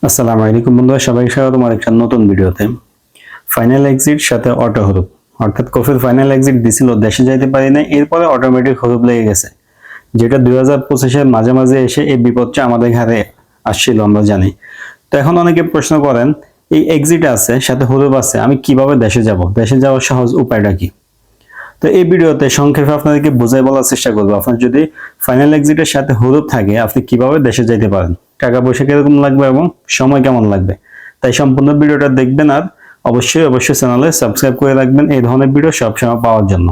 আসসালামু আলাইকুম বন্ধুরা, সবাইকে স্বাগতম আরেকটা নতুন ভিডিওতে। ফাইনাল এক্সিট সাথে অটো হরুপ, অর্থাৎ কফিল ফাইনাল এক্সিট দিছিল, দেশে যাইতে পারি না, এরপরে অটোমেটিক হরুপ লেগে গেছে, যেটা 2025-এর মাঝে এসে এই বিপদটা আমাদের ঘরে আসছিল, আমরা জানি। তো এখন অনেকে প্রশ্ন করেন, এই এক্সিট আছে সাথে হরুপ আছে, আমি কিভাবে দেশে যাব, দেশে যাওয়ার সহজ উপায়টা কি? তো এই ভিডিওতে সংক্ষেপে আপনাদেরকে বুঝাই বলার চেষ্টা করবো। আপনার যদি ফাইনাল এক্সিটের সাথে হরুপ থাকে, আপনি কিভাবে দেশে যেতে পারেন, টাকা পয়সা কিরকম লাগবে এবং সময় কেমন লাগবে। তাই সম্পূর্ণ ভিডিওটা দেখবেন, আর অবশ্যই চ্যানেলে সাবস্ক্রাইব করে রাখবেন এই ধরনের ভিডিও সবসময় পাওয়ার জন্য।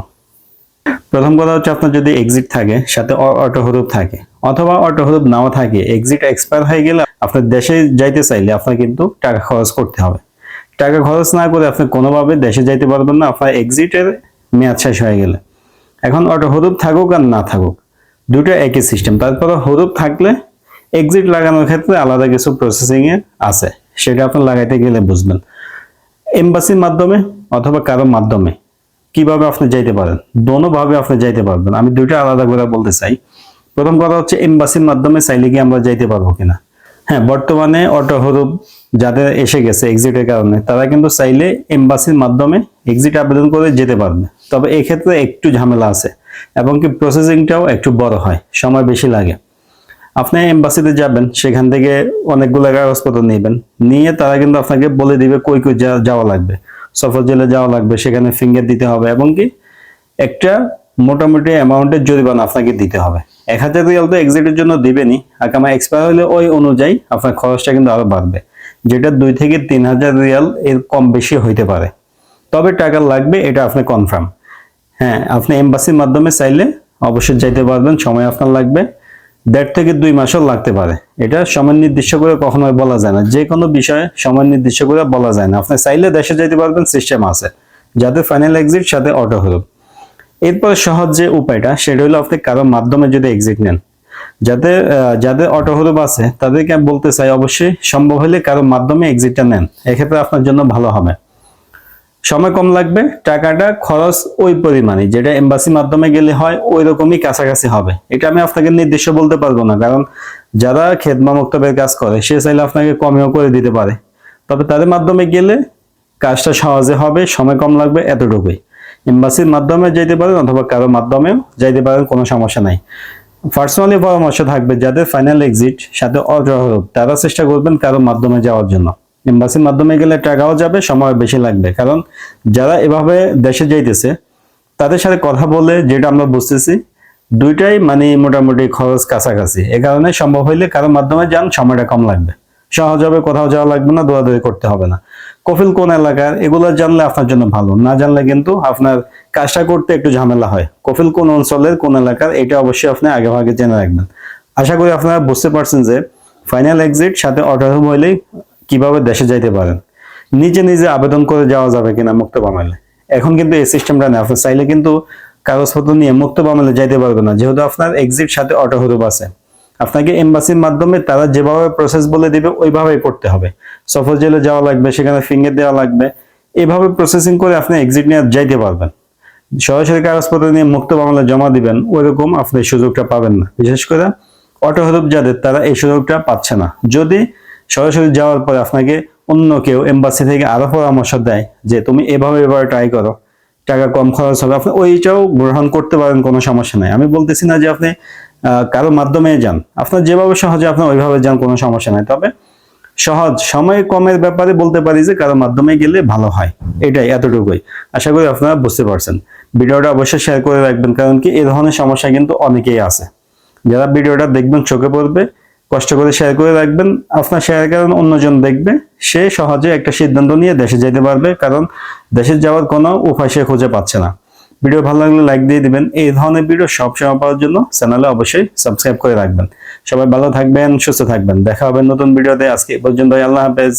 প্রথম কথা হচ্ছে, আপনার যদি এক্সিট থাকে সাথে অটো হরুপ থাকে, অথবা অটো হরুপ নাও থাকে, এক্সিট এক্সপায়ার হয়ে গেলে আপনার দেশে যাইতে চাইলে আপনার কিন্তু টাকা খরচ করতে হবে। টাকা খরচ না করে আপনি কোনোভাবে দেশে যাইতে পারবেন না, আপনার এক্সিটের মেয়াদ শেষ হয়ে গেলে। এখন অটো হরুপ থাকুক আর না থাকুক, দুটো একই সিস্টেম। তারপরে হরুপ থাকলে এক্সিট লাগানোর ক্ষেত্রে আলাদা কিছু প্রসেসিং এ আছে, সেটা আপনি লাগাইতে গেলে বুঝবেন। এমবাসির মাধ্যমে অথবা কারো মাধ্যমে কিভাবে আপনি যাইতে পারেন, দোনো ভাবে আপনি যাইতে পারবেন। আমি দুইটা আলাদা করে বলতে চাই। প্রথম কথা হচ্ছে, এমবাসির মাধ্যমে চাইলে কি আমরা যাইতে পারবো কিনা। হ্যাঁ, বর্তমানে অটো হরুপ যাদের এসে গেছে এক্সিটের কারণে, তারা কিন্তু চাইলে এমবাসির মাধ্যমে এক্সিট আবেদন করে যেতে পারবে। তবে এই ক্ষেত্রে একটু ঝামেলা আছে, এবং কি প্রসেসিংটাও একটু বড় হয়, সময় বেশি লাগে। আপনি এমবাসিতে যাবেন, সেখান থেকে অনেকগুলো কাগজপত্র নেবেন, নিয়ে তারা কিন্তু আপনাকে বলে দিবে কই কই যাওয়া লাগবে। সফর জেলে যাওয়া লাগবে, সেখানে ফিঙ্গার দিতে হবে, এবং কি একটা মোটামুটি অ্যামাউন্টের জরিমানা আপনাকে দিতে হবে। 1000 রিয়াল তো এক্সিটের জন্য দিবেনই, আকামা এক্সপায়ার হলে ওই অনুযায়ী আপনার খরচটা কিন্তু আরো বাড়বে, যেটা 2 থেকে 3000 রিয়াল এর কম বেশি হইতে পারে। তবে টাকা লাগবে, এটা আপনি কনফার্ম। হ্যাঁ, আপনি এমবাসির মাধ্যমে চাইলে অবশ্যই যাইতে পারবেন, সময় আপনার লাগবে 1.5 থেকে 2 মাসও লাগতে পারে। এটা সময় নির্দিষ্ট করে কখনোই বলা যায় না, যে কোনো বিষয়ে সময় নির্দিষ্ট করে বলা যায় না। আপনি চাইলে দেশে যাইতে পারবেন, সিস্টেম আছে যাদের ফাইনাল এক্সিট সাথে অটো হরুপ। এরপর সহজ যে উপায়টা, সেটা হলো আপনি কারো মাধ্যমে যদি এক্সিট নেন। যাদের অটো হরুপ আছে তাদেরকে আমি বলতে চাই, অবশ্যই সম্ভব হলে কারো মাধ্যমে এক্সিটটা নেন, এক্ষেত্রে আপনার জন্য ভালো হবে। সময় কম লাগবে, টাকাটা খরচ ওই পরিমাণই যেটা এমবাসি মাধ্যমে গেলে হয়, ওই রকমই কাছাকাছি হবে। এটা আমি আপনাকে নির্দিষ্ট বলতে পারবো না, কারণ যারা খেদমা মক্তবের কাজ করে সে চাইলে আপনাকে কমেও করে দিতে পারে। তবে তাদের মাধ্যমে গেলে কাজটা সহজে হবে, সময় কম লাগবে, এতটুকুই। এমবাসির মাধ্যমে যাইতে পারেন অথবা কারো মাধ্যমেও যাইতে পারেন, কোনো সমস্যা নাই। পার্সোনালি পরামর্শ থাকবে, যাদের ফাইনাল এক্সিট সাথে অটো হরুপ, তারা চেষ্টা করবেন কারো মাধ্যমে যাওয়ার জন্য। এমবাসির মাধ্যমে গেলে টাকাও যাবে, সময় বেশি লাগবে, কারণ যারা এভাবে দেশে যাইতেছে তাদের সাথে কথা বলে যেটা আমরা বুঝতেছি, দুইটাই মানে মোটামুটি খরচ কাছাকাছি। এ কারণে সম্ভব হইলে কারো মাধ্যমে যান, সময়টা কম লাগবে, সহজ হবে, কোথাও যাওয়া লাগবে না, দৌড়াদৌড়ি করতে হবে না। কফিল কোন এলাকার, এগুলো জানলে আপনার জন্য ভালো, না জানলে কিন্তু আপনার কাজটা করতে একটু ঝামেলা হয়। কফিল কোন অঞ্চলের কোন এলাকার, এটা অবশ্যই আপনি আগে ভাগে জেনে রাখবেন। আশা করি আপনারা বুঝতে পারছেন যে ফাইনাল এক্সিট সাথে অটো হরুপ হইলে কিভাবে দেশে যাইতে পারেন। নিজে নিজে আবেদন করে যাওয়া যাবে কিনা মুক্ত বামেলে, এখন কিন্তু এই সিস্টেমটা নেই। আপনি চাইলে কিন্তু কাগজপত্র নিয়ে মুক্ত বামেলে যাইতে পারবে না, যেহেতু আপনার এক্সিট সাথে অটো হরুপ আছে। আপনাকে এমবাসির মাধ্যমে তারা যেভাবে প্রসেস বলে দিবে ওইভাবেই করতে হবে। সফর জেলে যাওয়া লাগবে, সেখানে ফিঙ্গার দেওয়া লাগবে, এইভাবে প্রসেসিং করে আপনি এক্সিট নিয়ে যাইতে পারবেন। সরাসরি কাগজপত্র নিয়ে মুক্ত বাংলা জমা দিবেন, ওইরকম আপনি এই সুযোগটা পাবেন না। বিশেষ করে অটো হরুপ যাদের, তারা এই সুযোগটা পাচ্ছে না। যদি সরাসরি যাওয়ার পরে আপনাকে অন্য কেউ এমবাসি থেকে আরো পরামর্শ দেয় যে তুমি এভাবে ট্রাই করো, টাকা কম খরচ হবে, আপনি ওইটাও গ্রহণ করতে পারেন, কোনো সমস্যা নাই। আমি বলতেছি না যে আপনি কারো মাধ্যমে যান, আপনার যেভাবে সহজে আপনি ওইভাবে যান, কোনো সমস্যা নাই। তবে সহজ, সময় কমের ব্যাপারে বলতে পারি যে কারো মাধ্যমে গেলে ভালো হয়, এটাই, এতটুকুই। আশা করি আপনারা বুঝতে পারছেন। ভিডিওটা অবশ্যই শেয়ার করে রাখবেন, কারণ কি এই ধরনের সমস্যা কিন্তু অনেকেই আছে। যারা ভিডিওটা দেখবেন চোখে পড়বে, কষ্ট করে শেয়ার করে রাখবেন। আপনার শেয়ারের কারণে অন্যজন দেখবে, সে সহজে একটা সিদ্ধান্ত নিয়ে দেশে যেতে পারবে, কারণ দেশে যাওয়ার কোনো উপায় সে খুঁজে পাচ্ছে না। ভিডিও ভালো লাগলে লাইক দিয়ে দিবেন। এই ধরনের ভিডিও সবসময় পাওয়ার জন্য চ্যানেলে অবশ্যই সাবস্ক্রাইব করে রাখবেন। সবাই ভালো থাকবেন, সুস্থ থাকবেন, দেখা হবে নতুন ভিডিওতে। আজকে পর্যন্ত, আল্লাহ হাফেজ।